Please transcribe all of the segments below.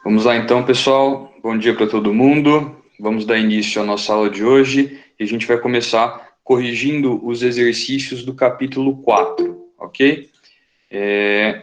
Vamos lá então, pessoal. Bom dia para todo mundo. Vamos dar início à nossa aula de hoje e a gente vai começar corrigindo os exercícios do capítulo 4, ok?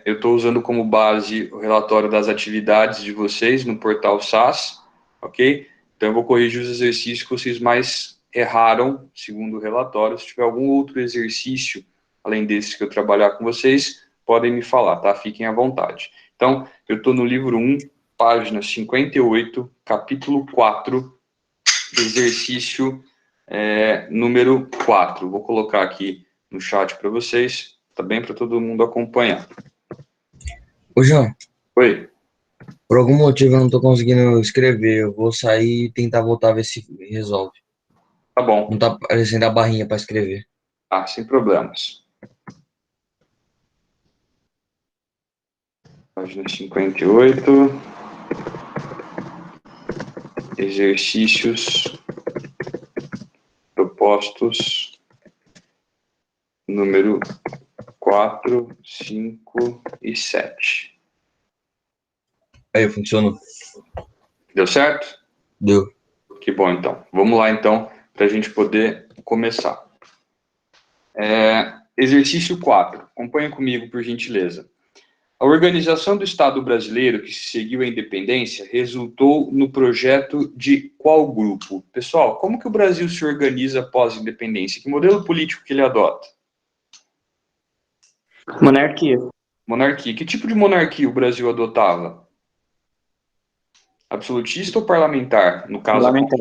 Eu estou usando como base o relatório das atividades de vocês no portal SAS, ok? Então eu vou corrigir os exercícios que vocês mais erraram, segundo o relatório. Se tiver algum outro exercício, além desses que eu trabalhar com vocês, podem me falar, tá? Fiquem à vontade. Então, eu estou no livro 1, página 58, capítulo 4, exercício número 4. Vou colocar aqui no chat para vocês, tá bem? Para todo mundo acompanhar. Ô, João, Oi, por algum motivo eu não tô conseguindo escrever. Eu vou sair e tentar voltar a ver se resolve. tá bom. Não tá aparecendo a barrinha para escrever. Ah, sem problemas. Página 58. Exercícios propostos, número 4, 5 e 7. Aí, funcionou. Deu certo? Deu. Que bom, então. Vamos lá, então, para a gente poder começar. Exercício 4. Acompanha comigo, por gentileza. A organização do Estado brasileiro que seguiu a independência resultou no projeto de qual grupo? Pessoal, como que o Brasil se organiza após a independência? Que modelo político que ele adota? Monarquia. Monarquia. Que tipo de monarquia o Brasil adotava? Absolutista ou parlamentar? No caso, Parlamentar.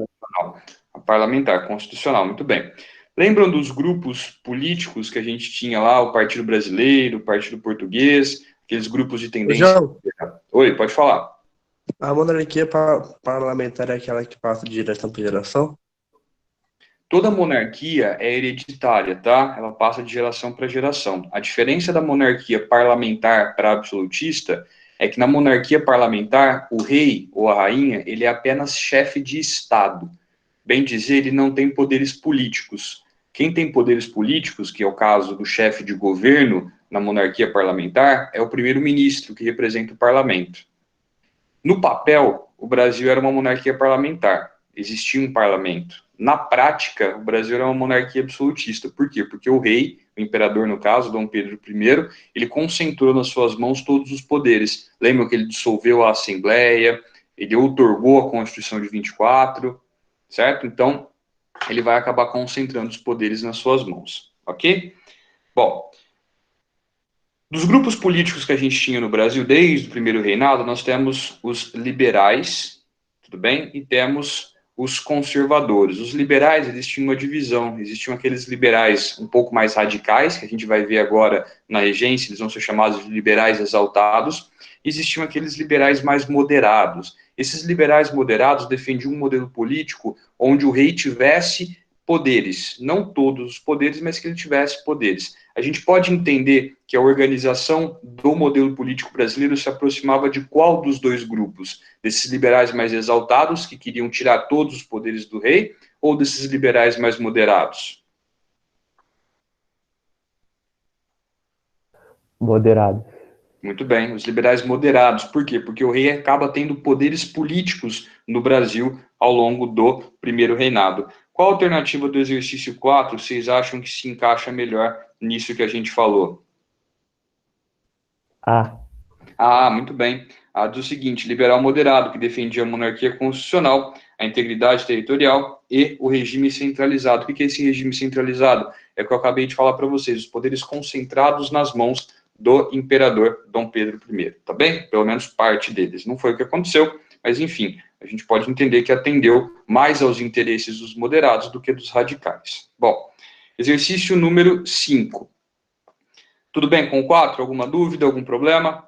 a parlamentar, constitucional. Muito bem. Lembram dos grupos políticos que a gente tinha lá, o Partido Brasileiro, o Partido Português, aqueles grupos de Ô, tendência? João, Oi, pode falar. a monarquia parlamentar é aquela que passa de geração para geração? Toda monarquia é hereditária, tá? Ela passa de geração para geração. A diferença da monarquia parlamentar para absolutista é que na monarquia parlamentar, o rei ou a rainha, ele é apenas chefe de Estado. Bem dizer, ele não tem poderes políticos. Quem tem poderes políticos, que é o caso do chefe de governo na monarquia parlamentar, é o primeiro-ministro, que representa o parlamento. No papel, o Brasil era uma monarquia parlamentar, existia um parlamento. Na prática, o Brasil era uma monarquia absolutista. Por quê? Porque o rei, o imperador no caso, Dom Pedro I, ele concentrou nas suas mãos todos os poderes. Lembram que ele dissolveu a Assembleia, ele outorgou a Constituição de 24, certo? Então, ele vai acabar concentrando os poderes nas suas mãos, ok? Bom, dos grupos políticos que a gente tinha no Brasil desde o primeiro reinado, nós temos os liberais, tudo bem? E temos os conservadores. Os liberais, eles tinham uma divisão. Existiam aqueles liberais um pouco mais radicais, que a gente vai ver agora na regência, eles vão ser chamados de liberais exaltados. Existiam aqueles liberais mais moderados. Esses liberais moderados defendiam um modelo político onde o rei tivesse poderes, não todos os poderes, mas que ele tivesse poderes. A gente pode entender que a organização do modelo político brasileiro se aproximava de qual dos dois grupos? Desses liberais mais exaltados, que queriam tirar todos os poderes do rei, ou desses liberais mais moderados? Moderado. Muito bem, os liberais moderados. Por quê? Porque o rei acaba tendo poderes políticos no Brasil ao longo do primeiro reinado. Qual a alternativa do exercício 4 vocês acham que se encaixa melhor nisso que a gente falou? Muito bem. A do seguinte, liberal moderado, que defendia a monarquia constitucional, a integridade territorial e o regime centralizado. O que é esse regime centralizado? É o que eu acabei de falar para vocês, os poderes concentrados nas mãos do imperador Dom Pedro I, tá bem? Pelo menos parte deles. Não foi o que aconteceu, mas enfim, a gente pode entender que atendeu mais aos interesses dos moderados do que dos radicais. Bom, exercício número 5. Tudo bem com o 4? Alguma dúvida, algum problema?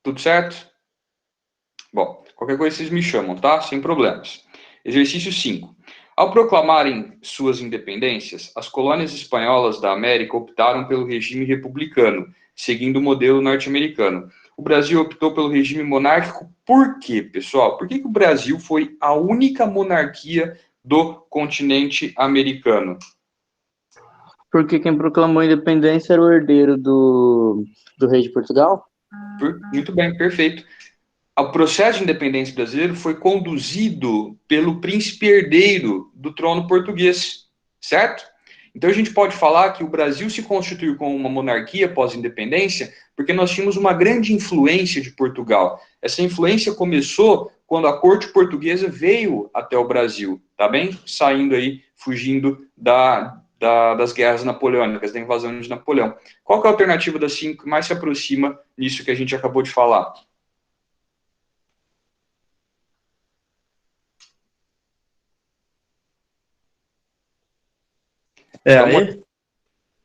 Tudo certo? Bom, qualquer coisa vocês me chamam, tá? Sem problemas. Exercício 5. Ao proclamarem suas independências, as colônias espanholas da América optaram pelo regime republicano, seguindo o modelo norte-americano. O Brasil optou pelo regime monárquico por quê, pessoal? Por que o Brasil foi a única monarquia do continente americano? Porque quem proclamou a independência era o herdeiro do rei de Portugal? Muito bem, perfeito. O processo de independência brasileiro foi conduzido pelo príncipe herdeiro do trono português, certo? Então a gente pode falar que o Brasil se constituiu como uma monarquia pós-independência porque nós tínhamos uma grande influência de Portugal. Essa influência começou quando a corte portuguesa veio até o Brasil, tá bem? Saindo aí, fugindo das guerras napoleônicas, da invasão de Napoleão. Qual que é a alternativa das 5 que mais se aproxima nisso que a gente acabou de falar?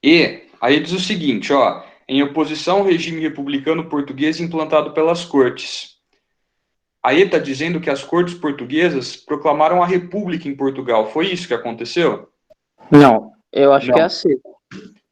E aí diz o seguinte, ó, em oposição ao regime republicano português implantado pelas cortes. Aí está dizendo que as cortes portuguesas proclamaram a república em Portugal. Foi isso que aconteceu? Não, eu acho que é assim.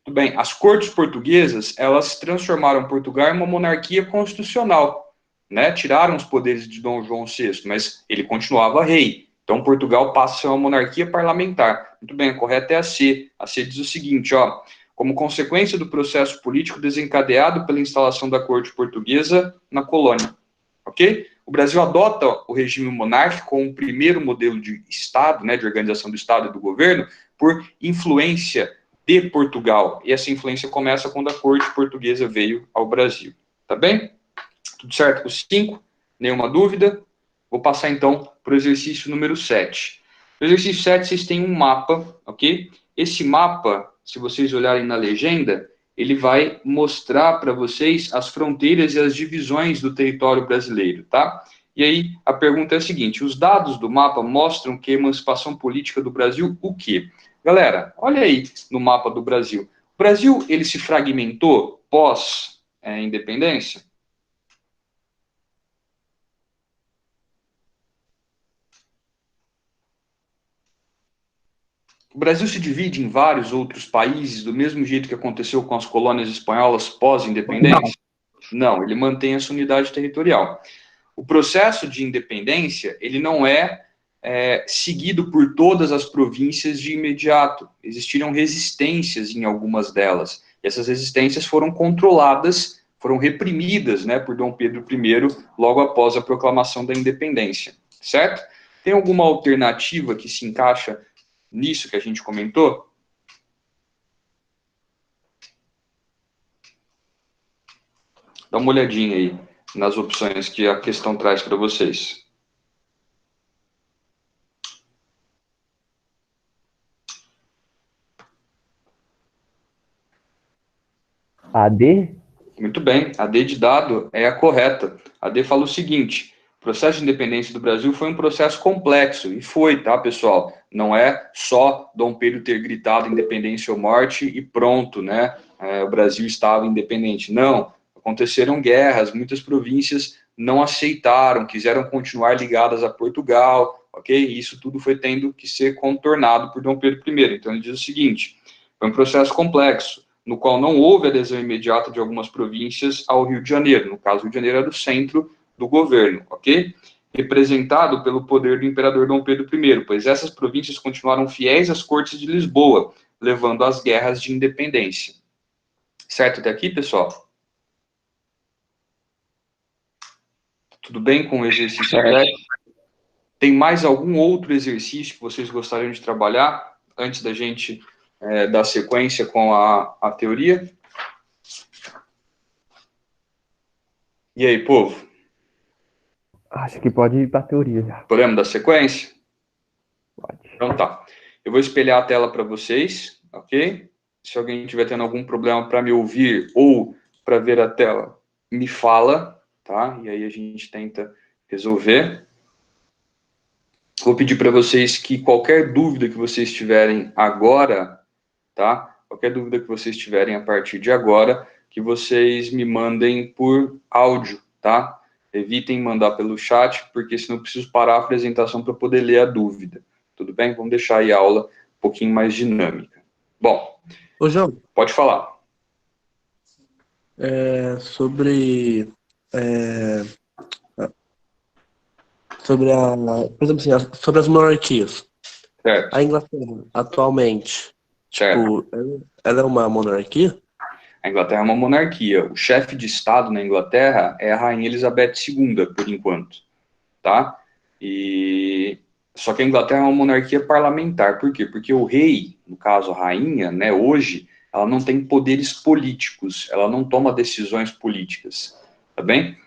Tudo bem. As cortes portuguesas, elas transformaram Portugal em uma monarquia constitucional, né? Tiraram os poderes de Dom João VI, mas ele continuava rei. Então Portugal passa a ser uma monarquia parlamentar. Muito bem, a correta é a C. A C diz o seguinte, ó, como consequência do processo político desencadeado pela instalação da corte portuguesa na colônia. Ok? O Brasil adota o regime monárquico como o primeiro modelo de Estado, né, de organização do Estado e do governo, por influência de Portugal. E essa influência começa quando a corte portuguesa veio ao Brasil. Tá bem? Tudo certo com os 5? Nenhuma dúvida? Vou passar então para o exercício número 7. No exercício 7, vocês têm um mapa, ok? Esse mapa, se vocês olharem na legenda, ele vai mostrar para vocês as fronteiras e as divisões do território brasileiro, tá? E aí, a pergunta é a seguinte, os dados do mapa mostram que a emancipação política do Brasil, o quê? Galera, olha aí no mapa do Brasil. O Brasil, ele se fragmentou pós-independência? O Brasil se divide em vários outros países, do mesmo jeito que aconteceu com as colônias espanholas pós-independência? Não, ele mantém essa unidade territorial. O processo de independência, ele não é seguido por todas as províncias de imediato. Existiram resistências em algumas delas. E essas resistências foram controladas, foram reprimidas, né, por Dom Pedro I, logo após a proclamação da independência. Certo? Tem alguma alternativa que se encaixa nisso que a gente comentou? Dá uma olhadinha aí nas opções que a questão traz para vocês. A D? Muito bem, a D de dado é a correta. A D fala o seguinte, o processo de independência do Brasil foi um processo complexo, e foi, tá, pessoal? Não é só Dom Pedro ter gritado independência ou morte e pronto, né? O Brasil estava independente. Não, aconteceram guerras, muitas províncias não aceitaram, quiseram continuar ligadas a Portugal, ok? E isso tudo foi tendo que ser contornado por Dom Pedro I. Então ele diz o seguinte, foi um processo complexo, no qual não houve adesão imediata de algumas províncias ao Rio de Janeiro. No caso, o Rio de Janeiro era o centro do governo, ok? Representado pelo poder do imperador Dom Pedro I, pois essas províncias continuaram fiéis às cortes de Lisboa, levando às guerras de independência. Certo até aqui, pessoal? Tudo bem com o exercício? Tem mais algum outro exercício que vocês gostariam de trabalhar antes da gente dar sequência com a teoria? E aí, povo? Acho que pode ir para a teoria já. Podemos dar sequência? Pode. Então tá. Eu vou espelhar a tela para vocês, ok? Se alguém estiver tendo algum problema para me ouvir ou para ver a tela, me fala, tá? E aí a gente tenta resolver. Vou pedir para vocês que qualquer dúvida que vocês tiverem agora, tá? Qualquer dúvida que vocês tiverem a partir de agora, que vocês me mandem por áudio, tá? Evitem mandar pelo chat, porque senão eu preciso parar a apresentação para poder ler a dúvida. Tudo bem? Vamos deixar aí a aula um pouquinho mais dinâmica. Bom, Ô, João, pode falar. sobre por exemplo, assim, sobre as monarquias. Certo. A Inglaterra, atualmente, Certo. ela é uma monarquia? A Inglaterra é uma monarquia. O chefe de Estado na Inglaterra é a Rainha Elizabeth II, por enquanto, tá? Só que a Inglaterra é uma monarquia parlamentar. Por quê? Porque o rei, no caso a rainha, né, hoje, ela não tem poderes políticos, ela não toma decisões políticas, tá bem?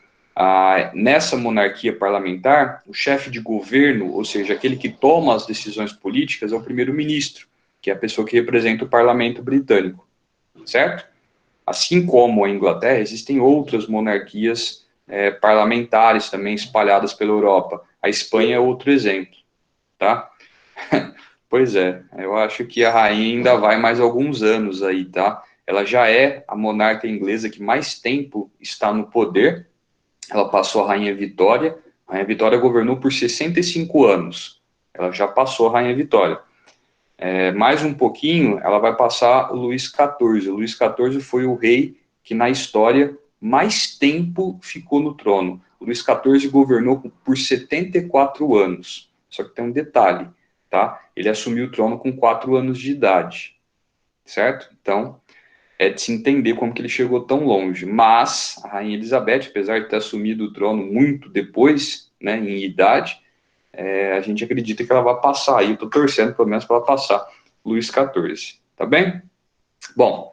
Nessa monarquia parlamentar, o chefe de governo, ou seja, aquele que toma as decisões políticas, é o primeiro-ministro, que é a pessoa que representa o parlamento britânico, certo? Assim como a Inglaterra, existem outras monarquias parlamentares também espalhadas pela Europa. A Espanha é outro exemplo, tá? Pois é, eu acho que a rainha ainda vai mais alguns anos aí, tá? Ela já é a monarca inglesa que mais tempo está no poder. Ela passou a Rainha Vitória. A Rainha Vitória governou por 65 anos. Ela já passou a Rainha Vitória. Mais um pouquinho, ela vai passar o Luís XIV. O Luís XIV foi o rei que, na história, mais tempo ficou no trono. O Luís XIV governou por 74 anos. Só que tem um detalhe, tá? Ele assumiu o trono com 4 anos de idade, certo? Então, é de se entender como que ele chegou tão longe. Mas a Rainha Elizabeth, apesar de ter assumido o trono muito depois, né, em idade, a gente acredita que ela vai passar aí. Eu estou torcendo, pelo menos, para ela passar Luís XIV. Tá bem? Bom,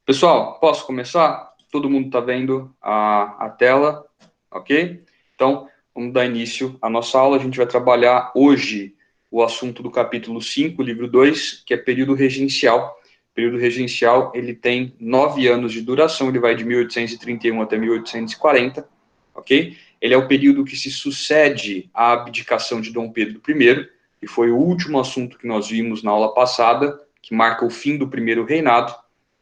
pessoal, posso começar? Todo mundo está vendo a tela, ok? Então, vamos dar início à nossa aula. A gente vai trabalhar hoje o assunto do capítulo 5, livro 2, que é período regencial. O período regencial, ele tem 9 anos de duração, ele vai de 1831 até 1840, ok? Ele é o período que se sucede à abdicação de Dom Pedro I, que foi o último assunto que nós vimos na aula passada, que marca o fim do primeiro reinado,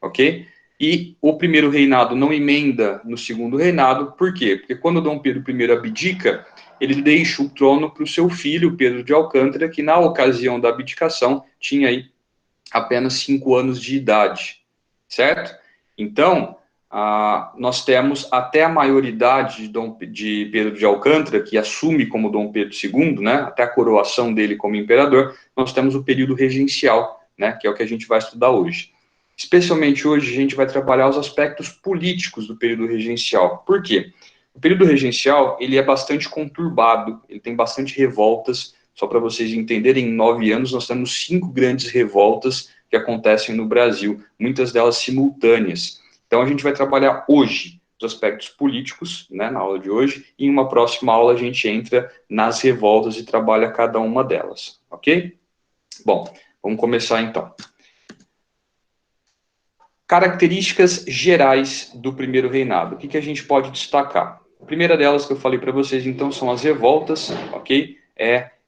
ok? E o primeiro reinado não emenda no segundo reinado, por quê? Porque quando Dom Pedro I abdica, ele deixa o trono para o seu filho, Pedro de Alcântara, que na ocasião da abdicação tinha aí apenas 5 anos de idade, certo? Então, nós temos até a maioridade de Pedro de Alcântara, que assume como Dom Pedro II, né, até a coroação dele como imperador, nós temos o período regencial, né, que é o que a gente vai estudar hoje. Especialmente hoje, a gente vai trabalhar os aspectos políticos do período regencial. Por quê? O período regencial, ele é bastante conturbado, ele tem bastante revoltas. Só para vocês entenderem, em 9 anos nós temos 5 grandes revoltas que acontecem no Brasil, muitas delas simultâneas. Então a gente vai trabalhar hoje os aspectos políticos, né, na aula de hoje, e em uma próxima aula a gente entra nas revoltas e trabalha cada uma delas, ok? Bom, vamos começar então. Características gerais do primeiro reinado. O que a gente pode destacar? A primeira delas que eu falei para vocês, então, são as revoltas, ok?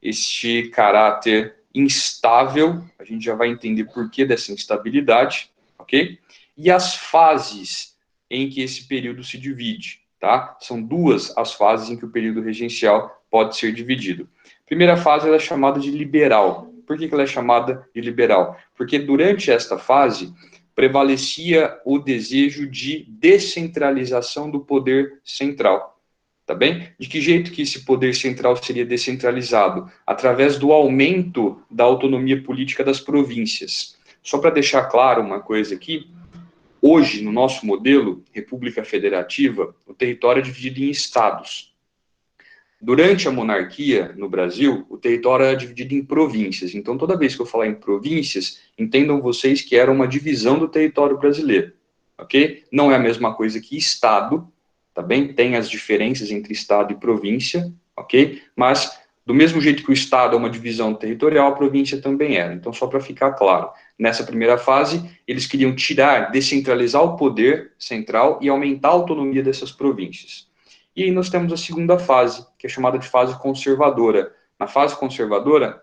Este caráter instável, a gente já vai entender por que dessa instabilidade, ok? E as fases em que esse período se divide, tá? São 2 as fases em que o período regencial pode ser dividido. A primeira fase ela é chamada de liberal. Por que ela é chamada de liberal? Porque durante esta fase prevalecia o desejo de descentralização do poder central, tá bem? De que jeito que esse poder central seria descentralizado? Através do aumento da autonomia política das províncias. Só para deixar claro uma coisa aqui, hoje, no nosso modelo, República Federativa, o território é dividido em estados. Durante a monarquia, no Brasil, o território era dividido em províncias. Então, toda vez que eu falar em províncias, entendam vocês que era uma divisão do território brasileiro, ok? Não é a mesma coisa que estado, tá bem? Tem as diferenças entre estado e província, ok? Mas, do mesmo jeito que o estado é uma divisão territorial, a província também era. Então, só para ficar claro, nessa primeira fase, eles queriam descentralizar o poder central e aumentar a autonomia dessas províncias. E aí nós temos a segunda fase, que é chamada de fase conservadora. Na fase conservadora,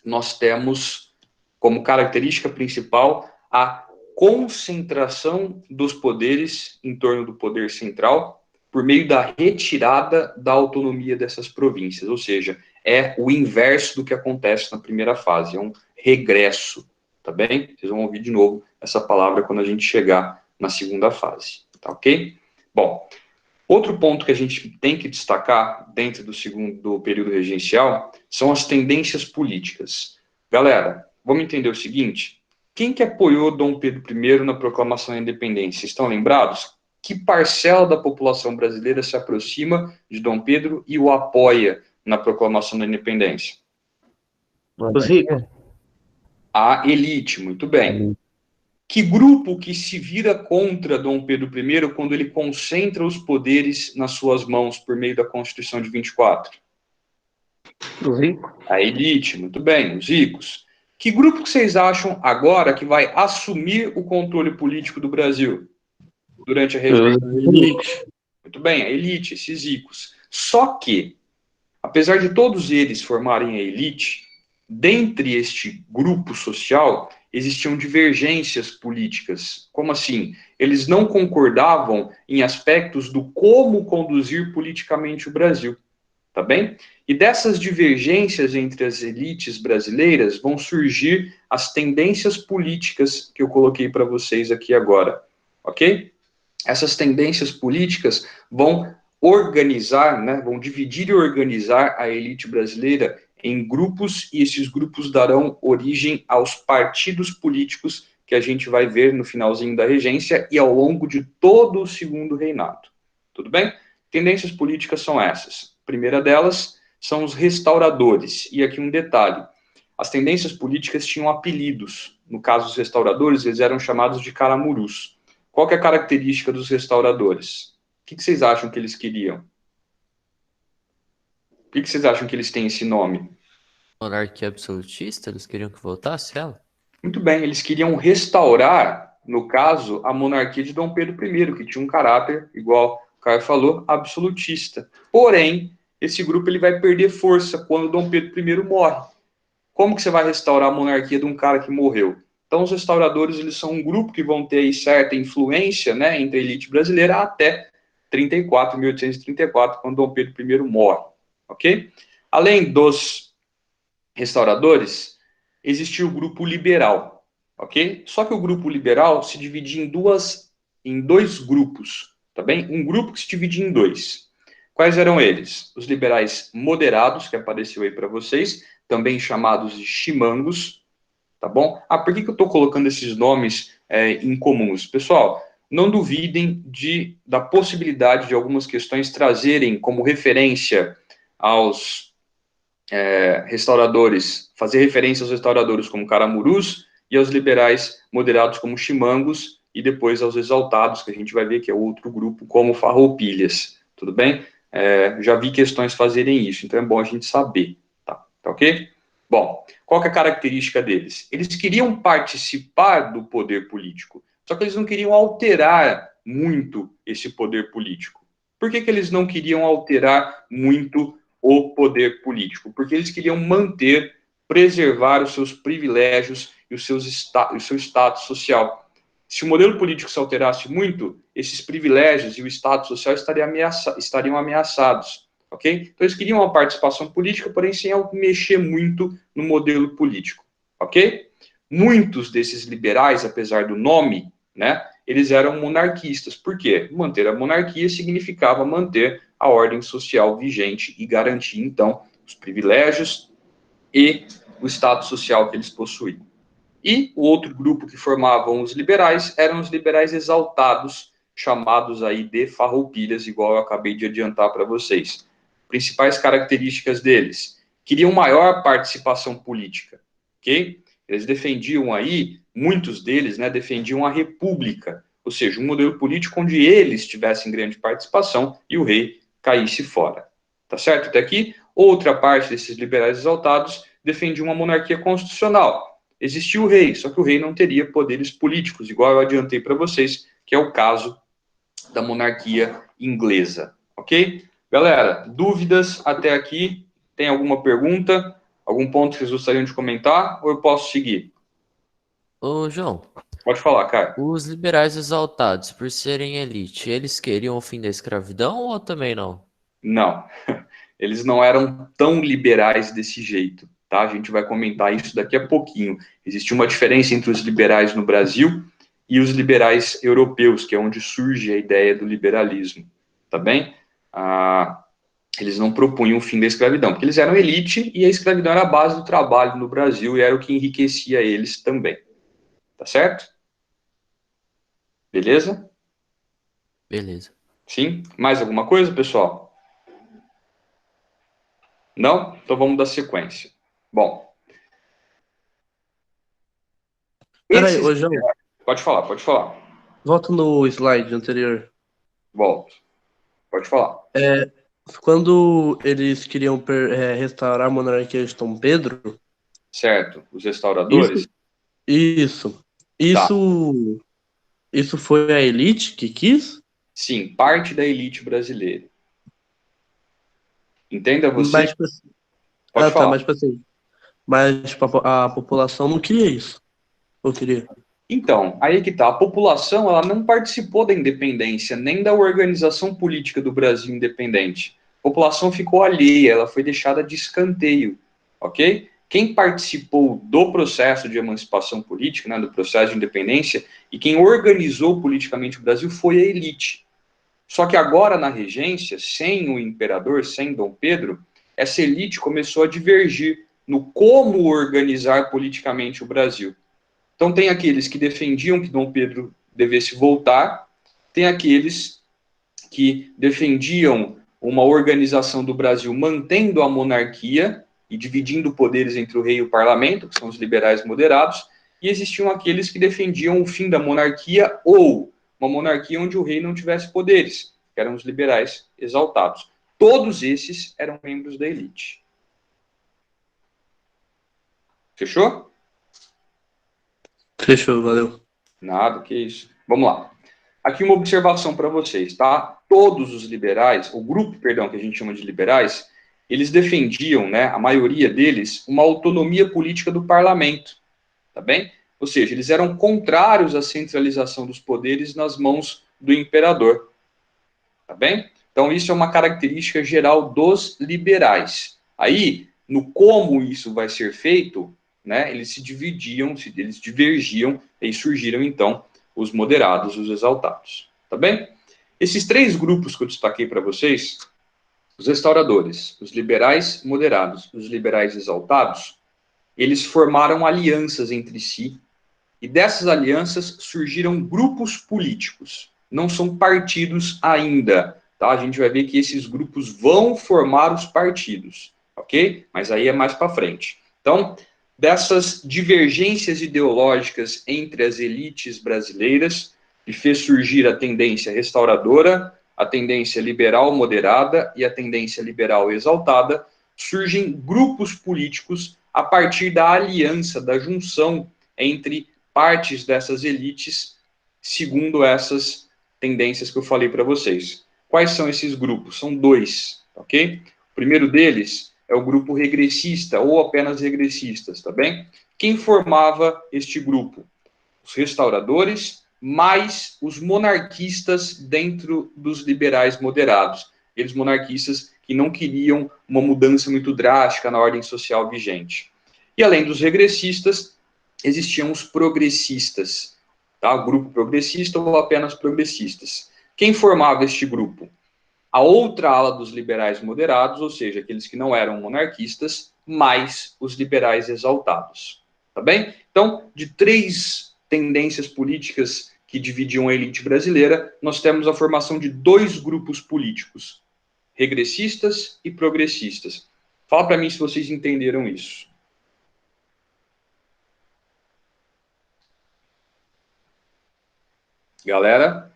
nós temos como característica principal a concentração dos poderes em torno do poder central por meio da retirada da autonomia dessas províncias, ou seja, é o inverso do que acontece na primeira fase, é um regresso, tá bem? Vocês vão ouvir de novo essa palavra quando a gente chegar na segunda fase, tá ok? Bom, outro ponto que a gente tem que destacar dentro do período regencial são as tendências políticas. Galera, vamos entender o seguinte, Quem que apoiou Dom Pedro I na proclamação da independência? Estão lembrados? Que parcela da população brasileira se aproxima de Dom Pedro e o apoia na proclamação da independência? Os ricos. A elite, muito bem. Que grupo que se vira contra Dom Pedro I quando ele concentra os poderes nas suas mãos por meio da Constituição de 24? Os ricos. A elite, muito bem, os ricos. Que grupo que vocês acham agora que vai assumir o controle político do Brasil durante a Revolução? Muito bem, a elite, esses ricos. Só que, apesar de todos eles formarem a elite, dentre este grupo social existiam divergências políticas. Como assim? Eles não concordavam em aspectos do como conduzir politicamente o Brasil. Tá bem? E dessas divergências entre as elites brasileiras vão surgir as tendências políticas que eu coloquei para vocês aqui agora, ok? Essas tendências políticas vão organizar, né, vão dividir e organizar a elite brasileira em grupos, e esses grupos darão origem aos partidos políticos que a gente vai ver no finalzinho da regência e ao longo de todo o segundo reinado. Tudo bem? Tendências políticas são essas. A primeira delas são os restauradores. E aqui um detalhe. As tendências políticas tinham apelidos. No caso dos restauradores, eles eram chamados de caramurus. Qual que é a característica dos restauradores? O que vocês acham que eles queriam? Por que vocês acham que eles têm esse nome? Monarquia absolutista? Eles queriam que voltasse ela? Muito bem, eles queriam restaurar, no caso, a monarquia de Dom Pedro I, que tinha um caráter, igual o Caio falou, absolutista. Porém, esse grupo ele vai perder força quando Dom Pedro I morre. Como que você vai restaurar a monarquia de um cara que morreu? Então, os restauradores eles são um grupo que vão ter aí certa influência, né, entre a elite brasileira até 1834, quando Dom Pedro I morre. Ok? Além dos restauradores, existia o grupo liberal. Ok? Só que o grupo liberal se dividia em dois grupos. Tá bem? Um grupo que se dividia em dois. Quais eram eles? Os liberais moderados, que apareceu aí para vocês, também chamados de chimangos, tá bom? Por que eu estou colocando esses nomes incomuns? Pessoal, não duvidem da possibilidade de algumas questões trazerem como referência aos restauradores, fazer referência aos restauradores como caramurus e aos liberais moderados como chimangos e depois aos exaltados, que a gente vai ver que é outro grupo, como farroupilhas, tudo bem? Já vi questões fazerem isso, então é bom a gente saber, tá ok? Bom, qual que é a característica deles? Eles queriam participar do poder político, só que eles não queriam alterar muito esse poder político. Por que eles não queriam alterar muito o poder político? Porque eles queriam preservar os seus privilégios e o seu status social. Se o modelo político se alterasse muito, esses privilégios e o status social estariam ameaçados, ok? Então, eles queriam uma participação política, porém sem mexer muito no modelo político, ok? Muitos desses liberais, apesar do nome, né, eles eram monarquistas. Por quê? Manter a monarquia significava manter a ordem social vigente e garantir, então, os privilégios e o status social que eles possuíam. E o outro grupo que formavam os liberais eram os liberais exaltados, chamados aí de farroupilhas, igual eu acabei de adiantar para vocês. Principais características deles: queriam maior participação política, ok? Eles defendiam aí, muitos deles, né, defendiam a república, ou seja, um modelo político onde eles tivessem grande participação e o rei caísse fora. Tá certo até aqui? Outra parte desses liberais exaltados defendia uma monarquia constitucional. Existia o rei, só que o rei não teria poderes políticos, igual eu adiantei para vocês, que é o caso da monarquia inglesa, ok? Galera, dúvidas até aqui? Tem alguma pergunta? Algum ponto que vocês gostariam de comentar? Ou eu posso seguir? Ô, João, Pode falar, cara. os liberais exaltados, por serem elite, eles queriam o fim da escravidão ou também não? Não, eles não eram tão liberais desse jeito, tá? A gente vai comentar isso daqui a pouquinho. Existe uma diferença entre os liberais no Brasil e os liberais europeus, que é onde surge a ideia do liberalismo, tá bem? Eles não propunham o fim da escravidão, porque eles eram elite e a escravidão era a base do trabalho no Brasil e era o que enriquecia eles também, Tá certo? Beleza? Beleza. Sim? Mais alguma coisa, pessoal? Não? Então vamos dar sequência. Bom, Peraí, esses... ô João, Pode falar, pode falar. volta no slide anterior. Volto. Pode falar. Quando eles queriam restaurar a monarquia de Dom Pedro, Certo? Os restauradores? isso, isso, Tá. isso foi a elite que quis? Sim, parte da elite brasileira. Entenda você? Mas, tipo assim, Pode tá, falar. mas, tipo assim, mas, tipo, a população não queria isso. Ou queria? Então, aí que tá. A população, ela não participou da independência, nem da organização política do Brasil independente. A população ficou alheia, ela foi deixada de escanteio, ok? Quem participou do processo de emancipação política, né, do processo de independência, e quem organizou politicamente o Brasil foi a elite. Só que agora, na regência, sem o imperador, sem Dom Pedro, essa elite começou a divergir no como organizar politicamente o Brasil. Então, tem aqueles que defendiam que Dom Pedro devesse voltar, tem aqueles que defendiam uma organização do Brasil mantendo a monarquia e dividindo poderes entre o rei e o parlamento, que são os liberais moderados, e existiam aqueles que defendiam o fim da monarquia ou uma monarquia onde o rei não tivesse poderes, que eram os liberais exaltados. Todos esses eram membros da elite. Fechou? Fechou, valeu. Nada, que isso. Vamos lá. Aqui uma observação para vocês, tá? Todos os liberais, o grupo, perdão, que a gente chama de liberais, eles defendiam, né, a maioria deles, uma autonomia política do parlamento, tá bem? Ou seja, eles eram contrários à centralização dos poderes nas mãos do imperador, tá bem? Então isso é uma característica geral dos liberais. Aí, no como isso vai ser feito, né, eles se dividiam, eles divergiam, e surgiram então os moderados, os exaltados, tá bem? Esses três grupos que eu destaquei para vocês, os restauradores, os liberais moderados, os liberais exaltados, eles formaram alianças entre si, e dessas alianças surgiram grupos políticos. Não são partidos ainda, tá? A gente vai ver que esses grupos vão formar os partidos, ok? Mas aí é mais para frente. Então, dessas divergências ideológicas entre as elites brasileiras, que fez surgir a tendência restauradora, a tendência liberal moderada e a tendência liberal exaltada, surgem grupos políticos a partir da aliança, da junção entre partes dessas elites, segundo essas tendências que eu falei para vocês. Quais são esses grupos? São dois, ok? O primeiro deles é o grupo regressista, ou apenas regressistas, tá bem? Quem formava este grupo? Os restauradores, mais os monarquistas dentro dos liberais moderados. Eles monarquistas que não queriam uma mudança muito drástica na ordem social vigente. E além dos regressistas, existiam os progressistas, tá? O grupo progressista ou apenas progressistas. Quem formava este grupo? A outra ala dos liberais moderados, ou seja, aqueles que não eram monarquistas, mais os liberais exaltados. Tá bem? Então, de três tendências políticas que dividiam a elite brasileira, nós temos a formação de dois grupos políticos, regressistas e progressistas. Fala para mim se vocês entenderam isso. Galera?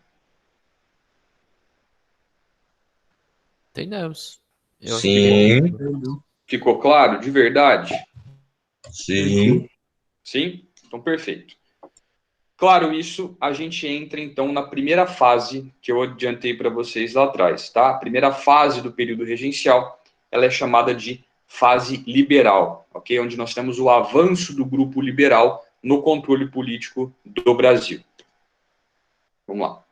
Entendemos. Eu acho que Sim, Ficou claro? De verdade? sim. Sim? Então, perfeito. Claro, isso a gente entra então na primeira fase que eu adiantei para vocês lá atrás, tá? A primeira fase do período regencial, ela é chamada de fase liberal, ok? Onde nós temos o avanço do grupo liberal no controle político do Brasil. Vamos lá.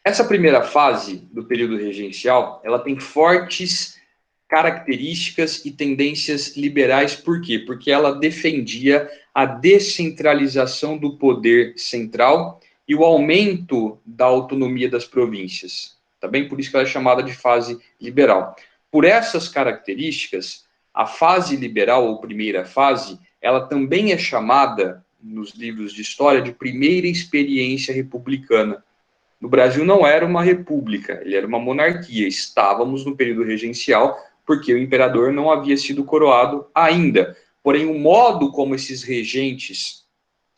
Essa primeira fase do período regencial, ela tem fortes características e tendências liberais, por quê? Porque ela defendia a descentralização do poder central e o aumento da autonomia das províncias. Tá bem? Por isso que ela é chamada de fase liberal. Por essas características, a fase liberal, ou primeira fase, ela também é chamada nos livros de história de primeira experiência republicana. No Brasil não era uma república, ele era uma monarquia. Estávamos no período regencial, porque o imperador não havia sido coroado ainda. Porém, o modo como esses regentes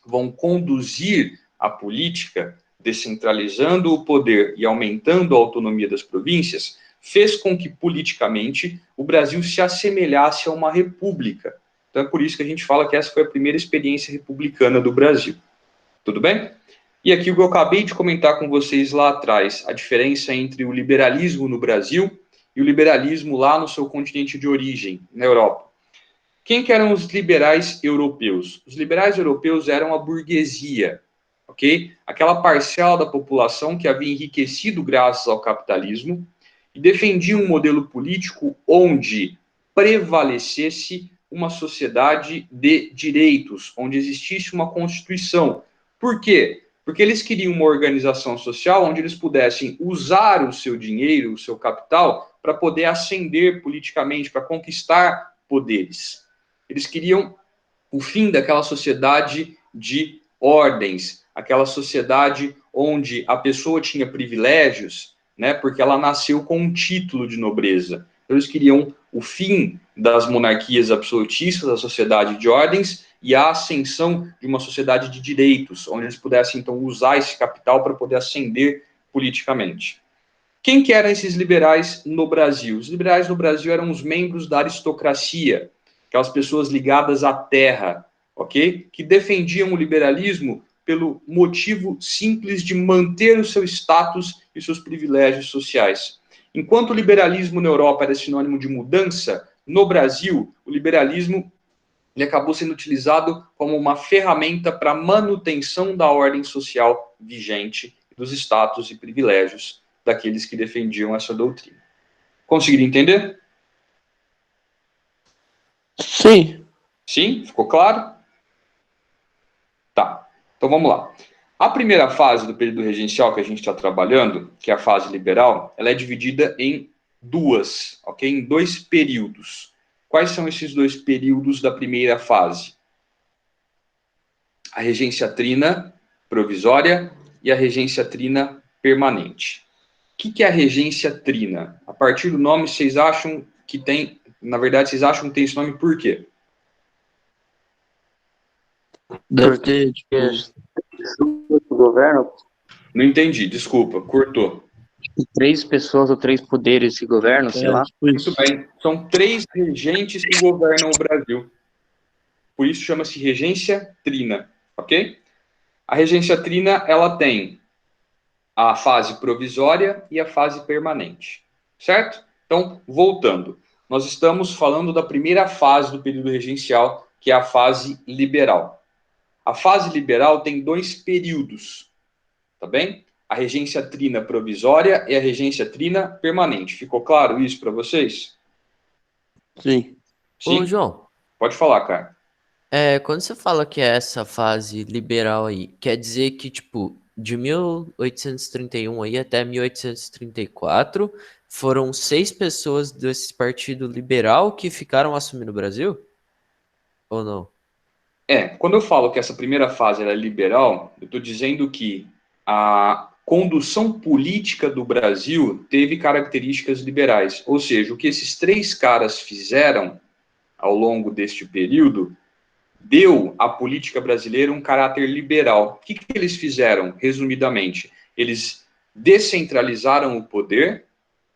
vão conduzir a política, descentralizando o poder e aumentando a autonomia das províncias, fez com que, politicamente, o Brasil se assemelhasse a uma república. Então é por isso que a gente fala que essa foi a primeira experiência republicana do Brasil. Tudo bem? E aqui o que eu acabei de comentar com vocês lá atrás, a diferença entre o liberalismo no Brasil e o liberalismo lá no seu continente de origem, na Europa. Quem que eram os liberais europeus? Os liberais europeus eram a burguesia, ok? Aquela parcela da população que havia enriquecido graças ao capitalismo e defendia um modelo político onde prevalecesse uma sociedade de direitos, onde existisse uma constituição. Por quê? Porque eles queriam uma organização social onde eles pudessem usar o seu dinheiro, o seu capital, para poder ascender politicamente, para conquistar poderes. Eles queriam o fim daquela sociedade de ordens, aquela sociedade onde a pessoa tinha privilégios, né, porque ela nasceu com um título de nobreza. Então, eles queriam o fim das monarquias absolutistas, da sociedade de ordens, e a ascensão de uma sociedade de direitos, onde eles pudessem, então, usar esse capital para poder ascender politicamente. Quem que eram esses liberais no Brasil? Os liberais no Brasil eram os membros da aristocracia, aquelas pessoas ligadas à terra, ok? Que defendiam o liberalismo pelo motivo simples de manter o seu status e seus privilégios sociais. Enquanto o liberalismo na Europa era sinônimo de mudança, no Brasil, o liberalismo ele acabou sendo utilizado como uma ferramenta para a manutenção da ordem social vigente, dos status e privilégios daqueles que defendiam essa doutrina. Conseguiram entender? Sim. Sim? Ficou claro? Tá. Então vamos lá. A primeira fase do período regencial que a gente está trabalhando, que é a fase liberal, ela é dividida em duas, ok? Em dois períodos. Quais são esses dois períodos da primeira fase? A regência trina provisória e a regência trina permanente. O que é a regência trina? A partir do nome, vocês acham que tem... Na verdade, vocês acham que tem esse nome por quê? Deve ter, tipo, O governo, Não entendi, desculpa, cortou. três pessoas ou três poderes que governam, sei lá. tipo isso. Muito bem. São três regentes que governam o Brasil. Por isso chama-se regência trina, ok? A regência trina, ela tem a fase provisória e a fase permanente, certo? Então, voltando. Nós estamos falando da primeira fase do período regencial, que é a fase liberal. A fase liberal tem dois períodos, tá bem? A regência trina provisória e a regência trina permanente. Ficou claro isso para vocês? Sim. Sim? Ô, João, Pode falar, cara. quando você fala que é essa fase liberal aí, quer dizer que, tipo, de 1831 aí até 1834, foram 6 pessoas desse partido liberal que ficaram assumindo o Brasil? Ou não? Quando eu falo que essa primeira fase era liberal, eu estou dizendo que a condução política do Brasil teve características liberais. Ou seja, o que esses três caras fizeram ao longo deste período deu à política brasileira um caráter liberal. O que eles fizeram, resumidamente? Eles descentralizaram o poder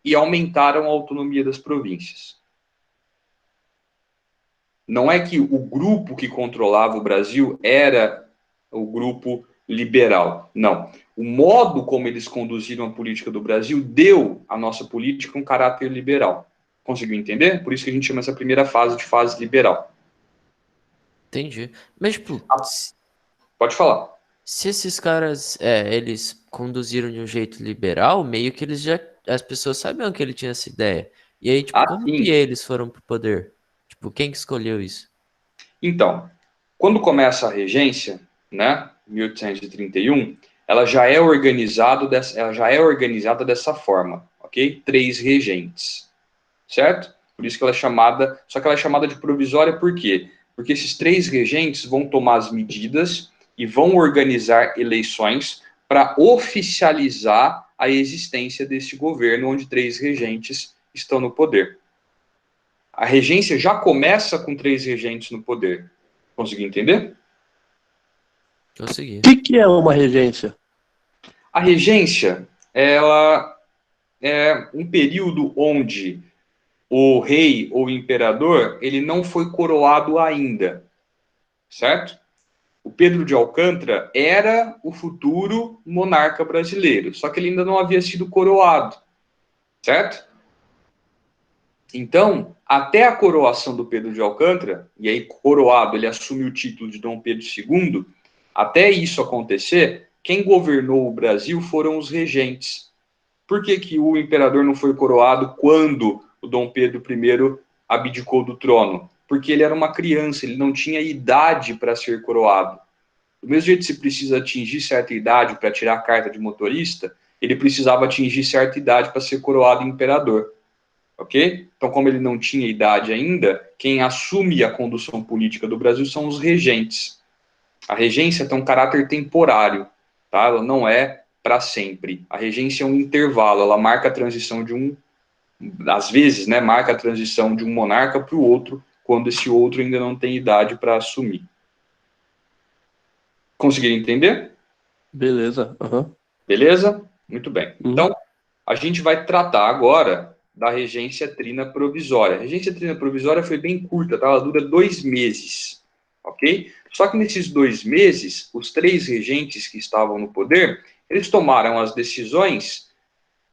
e aumentaram a autonomia das províncias. Não é que o grupo que controlava o Brasil era o grupo liberal. Não. O modo como eles conduziram a política do Brasil deu à nossa política um caráter liberal. Conseguiu entender? Por isso que a gente chama essa primeira fase de fase liberal. Entendi. Mas, tipo, Pode falar. se esses caras, eles conduziram de um jeito liberal, meio que eles já, as pessoas sabiam que ele tinha essa ideia. E aí, tipo, como sim. que eles foram pro poder? Tipo, quem que escolheu isso? Então, quando começa a regência, né, 1831, ela já é organizada dessa forma, ok? 3 regentes, certo? Por isso que ela é chamada, só que ela é chamada de provisória por quê? Porque esses 3 regentes vão tomar as medidas e vão organizar eleições para oficializar a existência desse governo onde 3 regentes estão no poder. A regência já começa com 3 regentes no poder. Conseguiu entender? Consegui. O que é uma regência? A regência, ela é um período onde o rei ou imperador, ele não foi coroado ainda, certo? O Pedro de Alcântara era o futuro monarca brasileiro, só que ele ainda não havia sido coroado, certo? Então, até a coroação do Pedro de Alcântara, e aí coroado ele assume o título de Dom Pedro II, até isso acontecer, quem governou o Brasil foram os regentes. Por que que o imperador não foi coroado quando o Dom Pedro I abdicou do trono? Porque ele era uma criança, ele não tinha idade para ser coroado. Do mesmo jeito que se precisa atingir certa idade para tirar a carta de motorista, ele precisava atingir certa idade para ser coroado imperador. Ok? Então, como ele não tinha idade ainda, quem assume a condução política do Brasil são os regentes. A regência tem um caráter temporário, tá? Ela não é para sempre. A regência é um intervalo, ela marca a transição de às vezes, né, marca a transição de um monarca para o outro, quando esse outro ainda não tem idade para assumir. Conseguiram entender? Beleza. Uhum. Beleza? Muito bem. Então, a gente vai tratar agora da regência trina provisória. A regência trina provisória foi bem curta, tá? Ela dura 2 meses, ok? Só que nesses 2 meses, os 3 regentes que estavam no poder, eles tomaram as decisões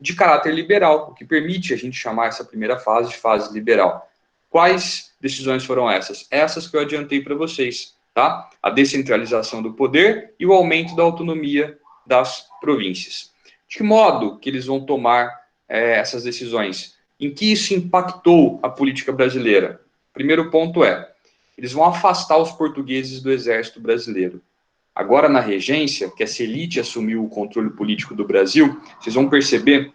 de caráter liberal, o que permite a gente chamar essa primeira fase de fase liberal. Quais decisões foram essas? Essas que eu adiantei para vocês, tá? A descentralização do poder e o aumento da autonomia das províncias. De que modo que eles vão tomar essas decisões? Em que isso impactou a política brasileira? Primeiro ponto eles vão afastar os portugueses do exército brasileiro. Agora, na regência, que essa elite assumiu o controle político do Brasil, vocês vão perceber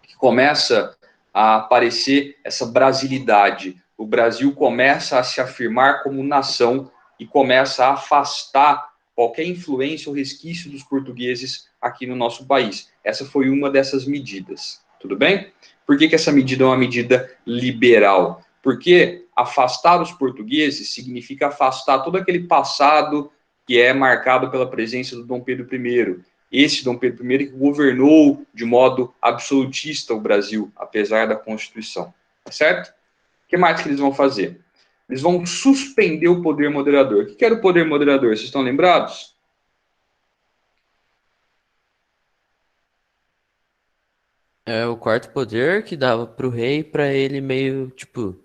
que começa a aparecer essa brasilidade. O Brasil começa a se afirmar como nação e começa a afastar qualquer influência ou resquício dos portugueses aqui no nosso país. Essa foi uma dessas medidas, tudo bem? Por que essa medida é uma medida liberal? Porque afastar os portugueses significa afastar todo aquele passado que é marcado pela presença do Dom Pedro I. Esse Dom Pedro I que governou de modo absolutista o Brasil, apesar da Constituição. Tá certo? O que mais que eles vão fazer? Eles vão suspender o poder moderador. O que era o poder moderador? Vocês estão lembrados? É o quarto poder que dava pro rei pra ele meio, tipo,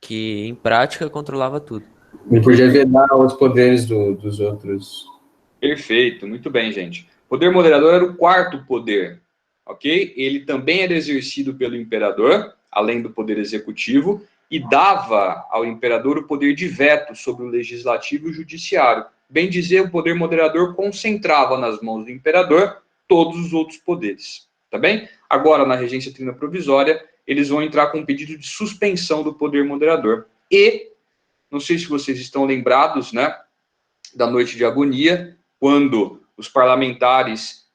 que em prática controlava tudo. Ele podia vedar os poderes dos outros. Perfeito, muito bem, gente. O poder moderador era o quarto poder, ok? Ele também era exercido pelo imperador, além do poder executivo, e dava ao imperador o poder de veto sobre o legislativo e o judiciário. Bem dizer, o poder moderador concentrava nas mãos do imperador todos os outros poderes, tá bem? Agora, na regência trina provisória, eles vão entrar com um pedido de suspensão do poder moderador. E, não sei se vocês estão lembrados, né, da noite de agonia, quando os parlamentares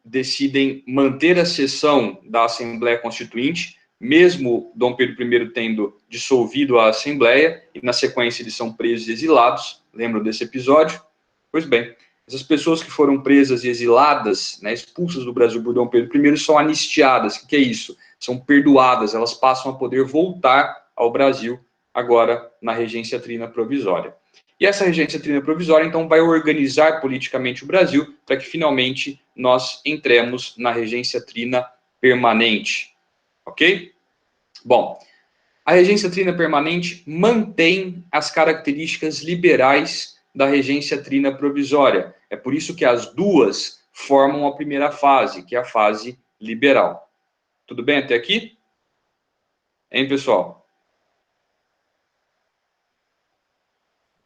decidem manter a sessão da Assembleia Constituinte, mesmo Dom Pedro I tendo dissolvido a Assembleia, e na sequência eles são presos e exilados. Lembram desse episódio? Pois bem, essas pessoas que foram presas e exiladas, né, expulsas do Brasil por Dom Pedro I, são anistiadas. O que é isso? São perdoadas, elas passam a poder voltar ao Brasil, agora na regência trina provisória. E essa regência trina provisória, então, vai organizar politicamente o Brasil para que, finalmente, nós entremos na regência trina permanente. Ok? Bom, a regência trina permanente mantém as características liberais da regência trina provisória. É por isso que as duas formam a primeira fase, que é a fase liberal. Tudo bem até aqui? Hein, pessoal?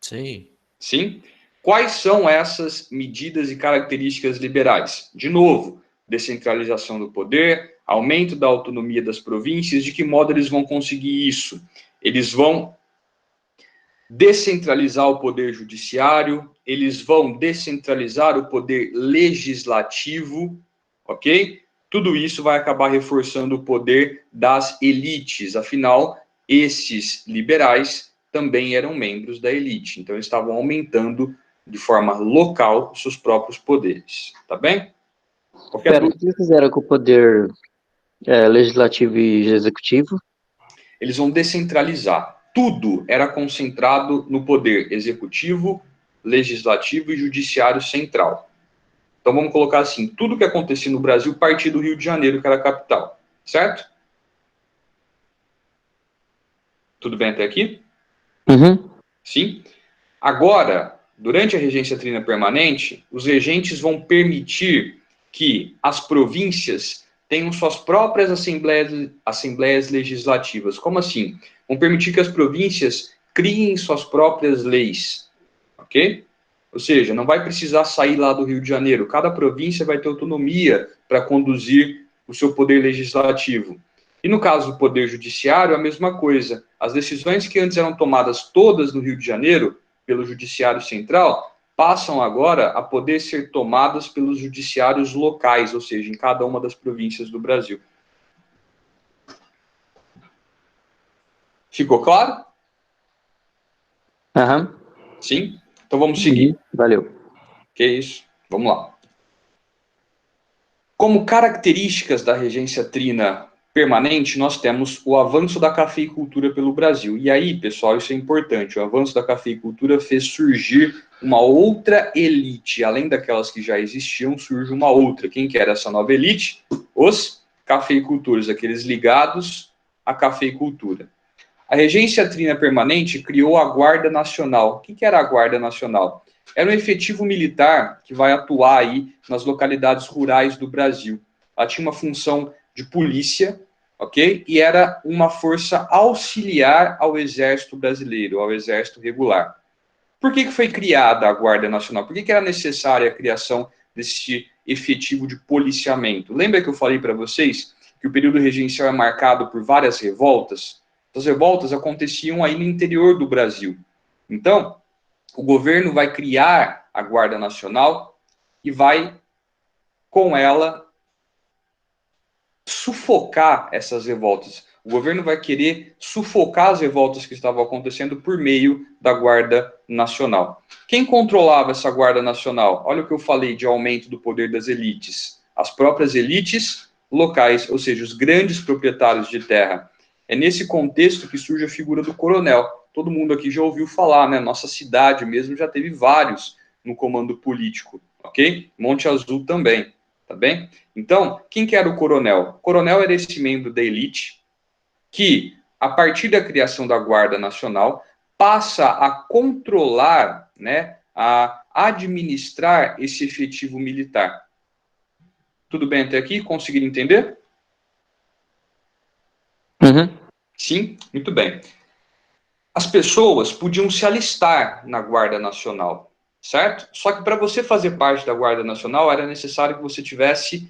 Sim. Sim? Quais são essas medidas e características liberais? De novo, descentralização do poder, aumento da autonomia das províncias. De que modo eles vão conseguir isso? Eles vão descentralizar o poder judiciário, eles vão descentralizar o poder legislativo, ok? Tudo isso vai acabar reforçando o poder das elites, afinal, esses liberais também eram membros da elite, então eles estavam aumentando de forma local os seus próprios poderes, tá bem? Qualquer Pera, o dúvida? que eles fizeram com o poder legislativo e executivo? Eles vão descentralizar. Tudo era concentrado no poder executivo, legislativo e judiciário central. Então vamos colocar assim, tudo que acontecia no Brasil partia do Rio de Janeiro, que era a capital, certo? Tudo bem até aqui? Uhum. Sim? Agora, durante a regência trina permanente, os regentes vão permitir que as províncias tenham suas próprias assembleias legislativas. Como assim? Vão permitir que as províncias criem suas próprias leis, ok? Ou seja, não vai precisar sair lá do Rio de Janeiro. Cada província vai ter autonomia para conduzir o seu poder legislativo. E no caso do poder judiciário, a mesma coisa. As decisões que antes eram tomadas todas no Rio de Janeiro, pelo Judiciário Central, passam agora a poder ser tomadas pelos judiciários locais, ou seja, em cada uma das províncias do Brasil. Ficou claro? Aham. Sim? Então vamos seguir. Valeu. Que isso? Vamos lá. Como características da regência trina permanente, nós temos o avanço da cafeicultura pelo Brasil. E aí, pessoal, isso é importante. O avanço da cafeicultura fez surgir uma outra elite. Além daquelas que já existiam, surge uma outra. Quem que era essa nova elite? Os cafeicultores, aqueles ligados à cafeicultura. A regência trina permanente criou a Guarda Nacional. O que era a Guarda Nacional? Era um efetivo militar que vai atuar aí nas localidades rurais do Brasil. Ela tinha uma função de polícia, ok? E era uma força auxiliar ao Exército Brasileiro, ao Exército Regular. Por que foi criada a Guarda Nacional? Por que era necessária a criação desse efetivo de policiamento? Lembra que eu falei para vocês que o período regencial é marcado por várias revoltas? As revoltas aconteciam aí no interior do Brasil. Então, o governo vai criar a Guarda Nacional e vai, com ela, sufocar essas revoltas. O governo vai querer sufocar as revoltas que estavam acontecendo por meio da Guarda Nacional. Quem controlava essa Guarda Nacional? Olha o que eu falei de aumento do poder das elites. As próprias elites locais, ou seja, os grandes proprietários de terra. É nesse contexto que surge a figura do coronel. Todo mundo aqui já ouviu falar, né? Nossa cidade mesmo já teve vários no comando político, ok? Monte Azul também, tá bem? Então, quem que era o coronel? O coronel era esse membro da elite que, a partir da criação da Guarda Nacional, passa a controlar, né, a administrar esse efetivo militar. Tudo bem até aqui? Conseguiram entender? Uhum. Sim? Muito bem. As pessoas podiam se alistar na Guarda Nacional, certo? Só que para você fazer parte da Guarda Nacional era necessário que você tivesse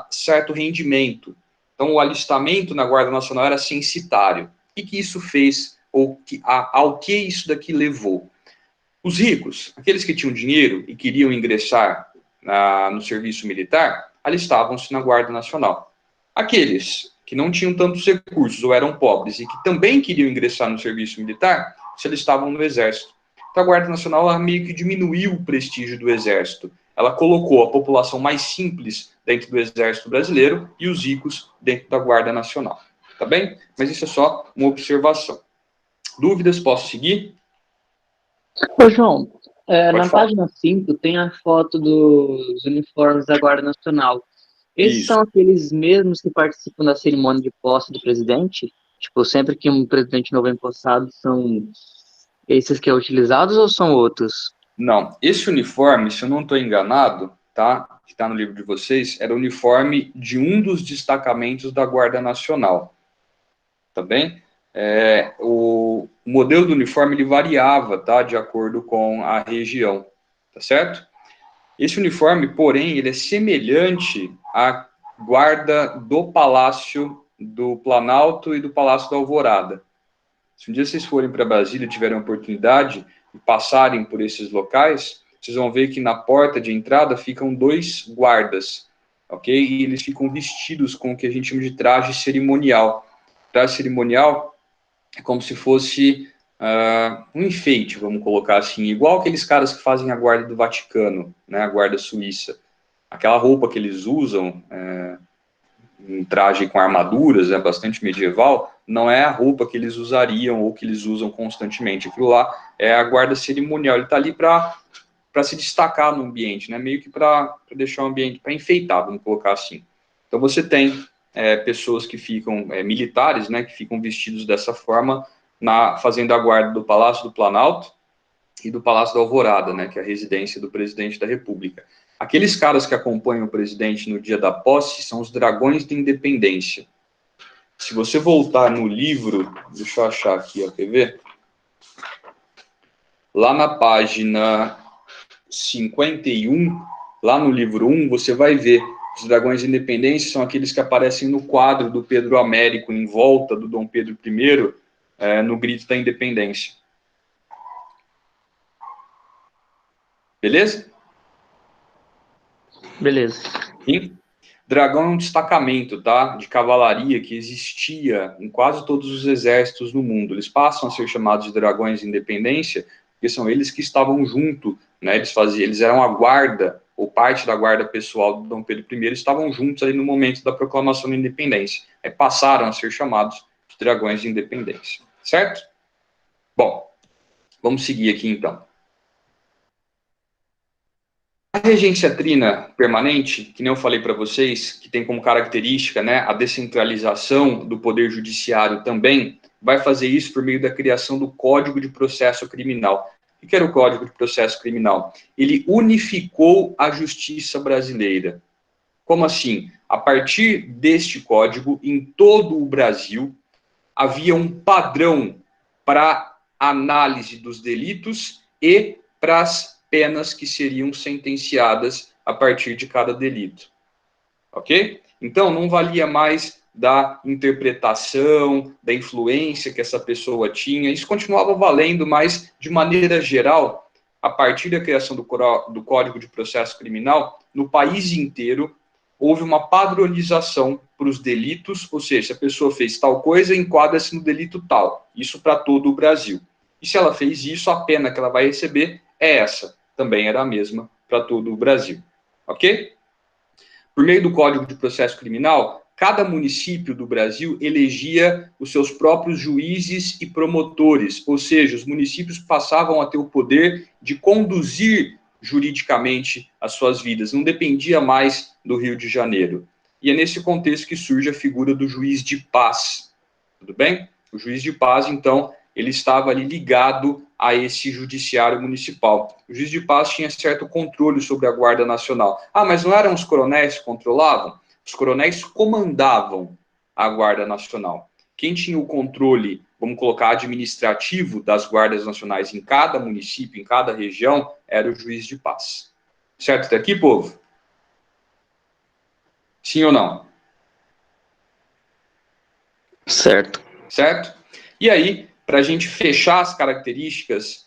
certo rendimento. Então o alistamento na Guarda Nacional era censitário. O que isso fez, ou ao que isso daqui levou? Os ricos, aqueles que tinham dinheiro e queriam ingressar no serviço militar, alistavam-se na Guarda Nacional. Aqueles que não tinham tantos recursos ou eram pobres e que também queriam ingressar no serviço militar, se alistavam no Exército. Então a Guarda Nacional ela meio que diminuiu o prestígio do Exército. Ela colocou a população mais simples dentro do Exército Brasileiro e os ricos dentro da Guarda Nacional. Tá bem? Mas isso é só uma observação. Dúvidas? Posso seguir? Ô, João, na falar. página 5 tem a foto dos uniformes da Guarda Nacional. Esses Isso. são aqueles mesmos que participam da cerimônia de posse do presidente? Tipo, sempre que um presidente novo é empossado, são esses que é utilizados ou são outros? Não, esse uniforme, se eu não estou enganado, tá? Que está no livro de vocês, era o uniforme de um dos destacamentos da Guarda Nacional. Tá bem? O modelo do uniforme ele variava, tá? De acordo com a região, tá certo? Esse uniforme, porém, ele é semelhante à guarda do Palácio do Planalto e do Palácio da Alvorada. Se um dia vocês forem para Brasília e tiverem a oportunidade de passarem por esses locais, vocês vão ver que na porta de entrada ficam 2 guardas, ok? E eles ficam vestidos com o que a gente chama de traje cerimonial. Traje cerimonial é como se fosse um enfeite, vamos colocar assim, igual aqueles caras que fazem a guarda do Vaticano, né, a guarda suíça. Aquela roupa que eles usam, um traje com armaduras, bastante medieval, não é a roupa que eles usariam ou que eles usam constantemente. Aquilo lá é a guarda cerimonial. Ele está ali para se destacar no ambiente, né? Meio que para deixar o ambiente, para enfeitar, vamos colocar assim. Então você tem pessoas que ficam, militares, né, que ficam vestidos dessa forma, fazendo a guarda do Palácio do Planalto e do Palácio da Alvorada, né, que é a residência do presidente da República. Aqueles caras que acompanham o presidente no dia da posse são os Dragões da Independência. Se você voltar no livro, deixa eu achar aqui, ó, quer ver? Lá na página 51, lá no livro 1, você vai ver os Dragões da Independência são aqueles que aparecem no quadro do Pedro Américo, em volta do Dom Pedro I, no Grito da Independência. Beleza? Beleza. Sim. Dragão é um destacamento, tá, de cavalaria que existia em quase todos os exércitos do mundo. Eles passam a ser chamados de Dragões de Independência, porque são eles que estavam junto, né, eles eram a guarda, ou parte da guarda pessoal do Dom Pedro I, estavam juntos ali no momento da proclamação da independência. Aí passaram a ser chamados de Dragões de Independência, certo? Bom, vamos seguir aqui então. A regência trina permanente, que nem eu falei para vocês, que tem como característica, né, a descentralização do poder judiciário também, vai fazer isso por meio da criação do Código de Processo Criminal. O que era o Código de Processo Criminal? Ele unificou a justiça brasileira. Como assim? A partir deste código, em todo o Brasil, havia um padrão para análise dos delitos e para as penas que seriam sentenciadas a partir de cada delito. Ok? Então, não valia mais da interpretação, da influência que essa pessoa tinha. Isso continuava valendo, mas, de maneira geral, a partir da criação do Código de Processo Criminal, no país inteiro, houve uma padronização para os delitos, ou seja, se a pessoa fez tal coisa, enquadra-se no delito tal. Isso para todo o Brasil. E se ela fez isso, a pena que ela vai receber é essa. Também era a mesma para todo o Brasil. Ok? Por meio do Código de Processo Criminal, cada município do Brasil elegia os seus próprios juízes e promotores, ou seja, os municípios passavam a ter o poder de conduzir juridicamente as suas vidas, não dependia mais do Rio de Janeiro. E é nesse contexto que surge a figura do juiz de paz. Tudo bem? O juiz de paz, então, ele estava ali ligado a esse judiciário municipal. O juiz de paz tinha certo controle sobre a Guarda Nacional. Ah, mas não eram os coronéis que controlavam? Os coronéis comandavam a Guarda Nacional. Quem tinha o controle, vamos colocar, administrativo das guardas nacionais em cada município, em cada região, era o juiz de paz. Certo até aqui, povo? Sim ou não? Certo. Certo? E aí, para a gente fechar as características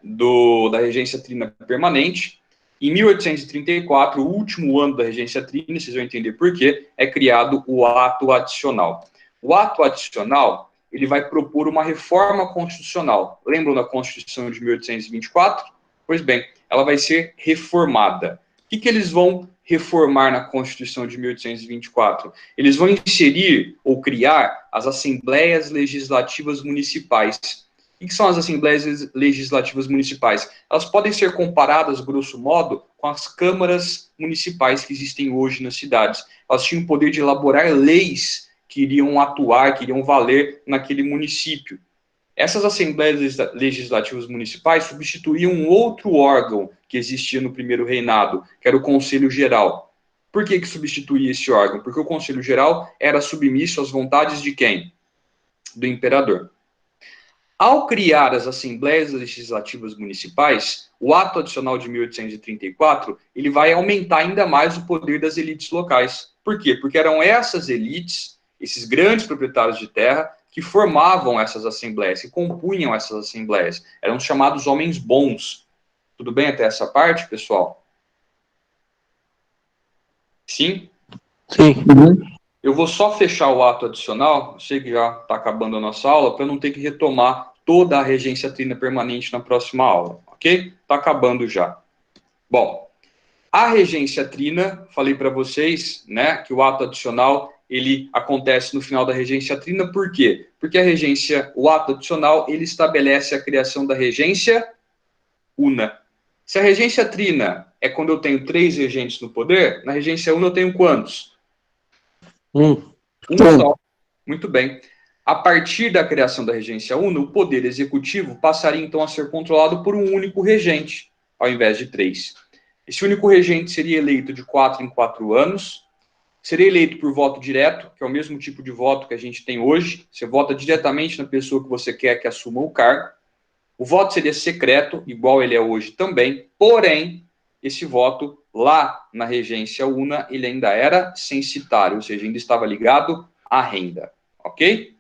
da regência trina permanente, em 1834, o último ano da regência trina, vocês vão entender por quê, é criado o ato adicional. O ato adicional, ele vai propor uma reforma constitucional. Lembram da Constituição de 1824? Pois bem, ela vai ser reformada. O que eles vão reformar na Constituição de 1824? Eles vão inserir ou criar as Assembleias Legislativas Municipais. O que são as Assembleias Legislativas Municipais? Elas podem ser comparadas, grosso modo, com as câmaras municipais que existem hoje nas cidades. Elas tinham o poder de elaborar leis que iriam atuar, que iriam valer naquele município. Essas Assembleias Legislativas Municipais substituíam um outro órgão que existia no primeiro reinado, que era o Conselho Geral. Por que substituía esse órgão? Porque o Conselho Geral era submisso às vontades de quem? Do imperador. Ao criar as Assembleias Legislativas Municipais, o ato adicional de 1834, ele vai aumentar ainda mais o poder das elites locais. Por quê? Porque eram essas elites, esses grandes proprietários de terra, que formavam essas assembleias, que compunham essas assembleias. Eram chamados homens bons. Tudo bem até essa parte, pessoal? Sim? Sim. Eu vou só fechar o ato adicional, eu sei que já está acabando a nossa aula, para eu não ter que retomar toda a regência trina permanente na próxima aula, ok? Está acabando já. Bom, a regência trina, falei para vocês, né, que o ato adicional, ele acontece no final da regência trina, por quê? Porque o ato adicional, ele estabelece a criação da regência una. Se a regência trina é quando eu tenho 3 regentes no poder, na regência una eu tenho quantos? Um só. Muito bem. A partir da criação da regência una, o poder executivo passaria então a ser controlado por um único regente, ao invés de 3. Esse único regente seria eleito de 4 em 4 anos, seria eleito por voto direto, que é o mesmo tipo de voto que a gente tem hoje. Você vota diretamente na pessoa que você quer que assuma o cargo. O voto seria secreto, igual ele é hoje também, porém, esse voto lá na regência una, ele ainda era censitário, ou seja, ainda estava ligado à renda, ok?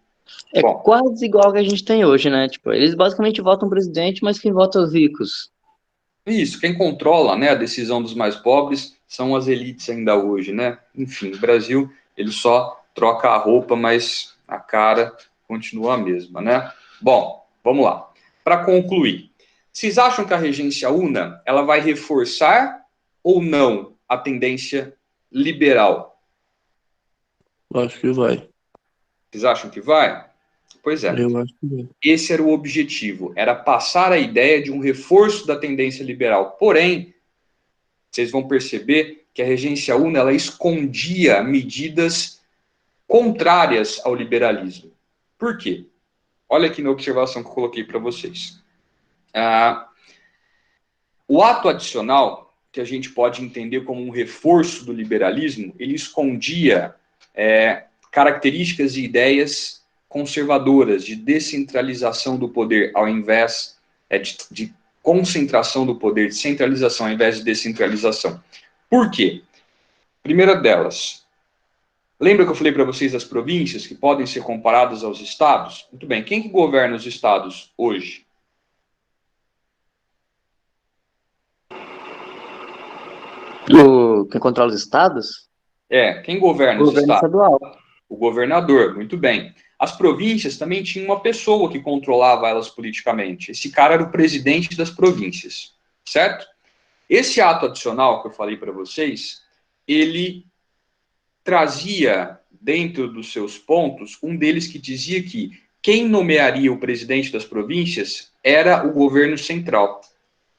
É Bom, quase igual que a gente tem hoje, né? Tipo, eles basicamente votam presidente, mas quem vota é os ricos. isso, quem controla, né, a decisão dos mais pobres são as elites ainda hoje, né? Enfim, o Brasil, ele só troca a roupa, mas a cara continua a mesma, né? Bom, vamos lá. Para concluir, vocês acham que a regência una, ela vai reforçar ou não a tendência liberal? Acho que vai. Vocês acham que vai? Pois é. Eu acho que vai. Esse era o objetivo, era passar a ideia de um reforço da tendência liberal. Porém, vocês vão perceber que a regência una, ela escondia medidas contrárias ao liberalismo. Por quê? Olha aqui na observação que eu coloquei para vocês. O ato adicional, que a gente pode entender como um reforço do liberalismo, ele escondia características e ideias conservadoras de descentralização do poder ao invés de concentração do poder, de centralização ao invés de descentralização. Por quê? Primeira delas, lembra que eu falei para vocês das províncias que podem ser comparadas aos estados? Muito bem, quem que governa os estados hoje? Quem controla os estados? Quem governa O os governo estados? estadual. O governador, muito bem. As províncias também tinham uma pessoa que controlava elas politicamente. Esse cara era o presidente das províncias, certo? Esse ato adicional que eu falei para vocês, ele trazia dentro dos seus pontos um deles que dizia que quem nomearia o presidente das províncias era o governo central.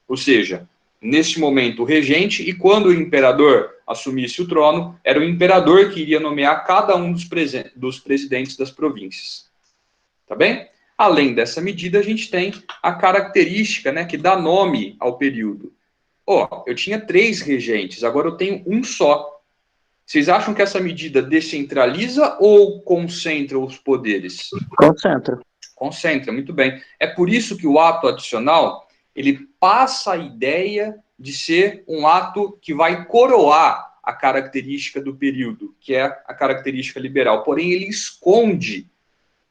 Ou seja, nesse momento o regente, e quando o imperador assumisse o trono, era o imperador que iria nomear cada um dos presidentes das províncias. Tá bem? Além dessa medida, a gente tem a característica, né, que dá nome ao período. Eu tinha 3 regentes, agora eu tenho um só. Vocês acham que essa medida descentraliza ou concentra os poderes? Concentra. Concentra, muito bem. É por isso que o ato adicional, ele passa a ideia de ser um ato que vai coroar a característica do período, que é a característica liberal. Porém, ele esconde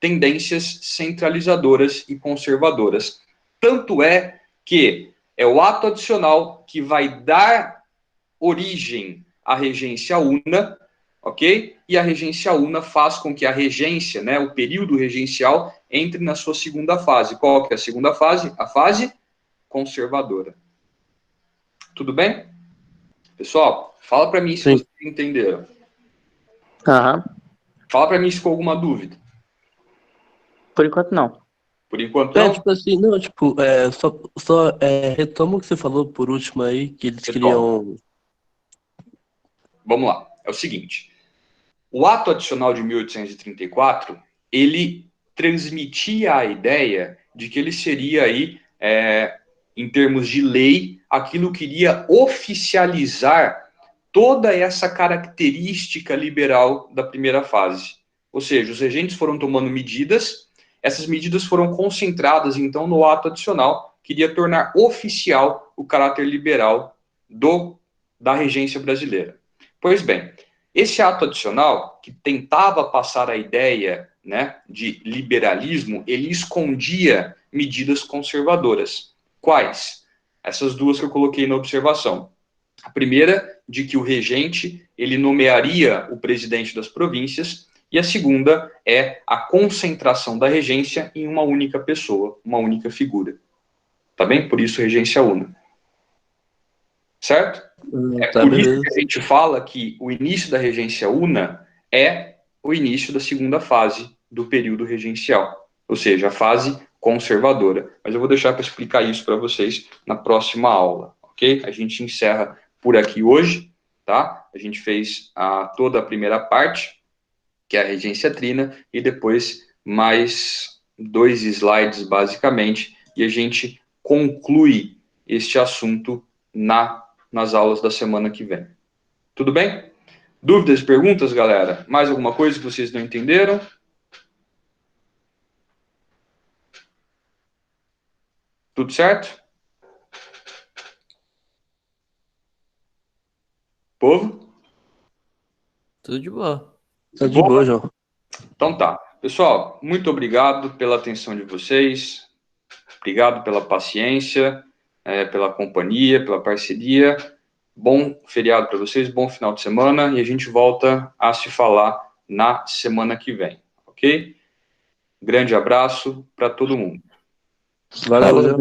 tendências centralizadoras e conservadoras. Tanto é que é o ato adicional que vai dar origem à regência una, ok? E a regência una faz com que a regência, né, o período regencial, entre na sua segunda fase. Qual que é a segunda fase? A fase conservadora. Tudo bem? Pessoal, fala para mim se vocês entenderam. Aham. Fala para mim se ficou alguma dúvida. Por enquanto, não. Por enquanto, não? Tipo assim, não, tipo, retoma o que você falou por último aí, que eles queriam... Vamos lá, é o seguinte. O ato adicional de 1834, ele transmitia a ideia de que ele seria aí, em termos de lei, aquilo que iria oficializar toda essa característica liberal da primeira fase. Ou seja, os regentes foram tomando medidas, essas medidas foram concentradas, então, no ato adicional, que iria tornar oficial o caráter liberal da regência brasileira. Pois bem, esse ato adicional, que tentava passar a ideia né, de liberalismo, ele escondia medidas conservadoras. Quais? Essas duas que eu coloquei na observação. A primeira, de que o regente, ele nomearia o presidente das províncias, e a segunda é a concentração da regência em uma única pessoa, uma única figura. Tá bem? Por isso, regência una. Certo? É Tá, por isso beleza. que a gente fala que o início da regência una é o início da segunda fase do período regencial, ou seja, a fase conservadora. Mas eu vou deixar para explicar isso para vocês na próxima aula, ok? A gente encerra por aqui hoje, tá? A gente fez toda a primeira parte, que é a regência trina, e depois mais 2 slides, basicamente, e a gente conclui este assunto nas aulas da semana que vem. Tudo bem? Dúvidas, perguntas, galera? Mais alguma coisa que vocês não entenderam? Tudo certo? Povo? Tudo de boa. Tá de boa, João. Então tá. Pessoal, muito obrigado pela atenção de vocês. Obrigado pela paciência, pela companhia, pela parceria. Bom feriado para vocês, bom final de semana, e a gente volta a se falar na semana que vem, ok? Grande abraço para todo mundo. Valeu, João.